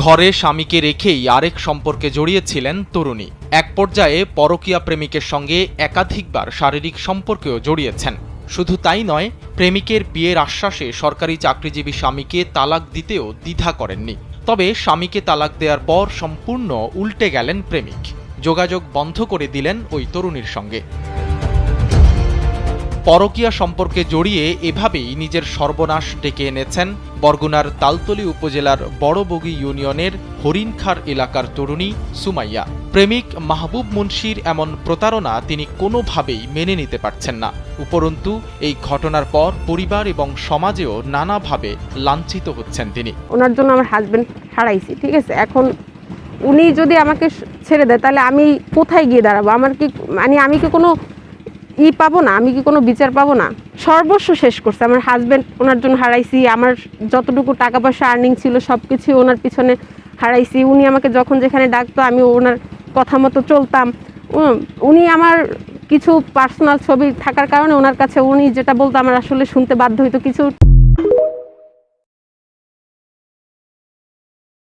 ঘরে স্বামীকে রেখেই আরেক সম্পর্কে জড়িয়েছিলেন তরুণী। এক পর্যায়ে পরকীয়া প্রেমিকের সঙ্গে একাধিকবার শারীরিক সম্পর্কেও জড়িয়েছেন। শুধু তাই নয়, প্রেমিকের বিয়ের আশ্বাসে সরকারি চাকরিজীবী স্বামীকে তালাক দিতেও দ্বিধা করেননি। তবে স্বামীকে তালাক দেওয়ার পর সম্পূর্ণ উল্টে গেলেন প্রেমিক। যোগাযোগ বন্ধ করে দিলেন ওই তরুণীর সঙ্গে। পরকীয়া সম্পর্কে জড়িয়ে এভাবেই নিজের সর্বনাশ ডেকে এনেছেন বরগুনার তালতলী উপজেলার বড়বগী ইউনিয়নের হরিণখার এলাকার তরুণী সুমাইয়া। প্রেমিক মাহবুব মুন্সির এমন প্রতারণা তিনি কোনোভাবেই মেনে নিতে পারছেন না। উপরন্তু এই ঘটনার পর পরিবার এবং সমাজেও নানাভাবে লাঞ্ছিত হচ্ছেন তিনি। ওনার জন্য আমার হাজবেন্ড হারাইছি, ঠিক আছে। এখন উনি যদি আমাকে ছেড়ে দেয় তাহলে আমি কোথায় গিয়ে দাঁড়াবো? আমার কি আমি কি কোনো পাবো না? আমি কি কোনো বিচার পাবো না? সর্বস্ব শেষ করছে আমার হাজবেন্ড। ওনার জন্য হারাইছি। আমার যতটুকু টাকা পয়সা আর্নিং ছিল সব কিছু ওনার পিছনে হারাইছি। উনি আমাকে যখন যেখানে ডাকতো আমি ওনার কথা মতো চলতাম। উনি আমার কিছু পার্সোনাল ছবি থাকার কারণে ওনার কাছে উনি যেটা বলতো আমার আসলে শুনতে বাধ্য হইতো। কিছু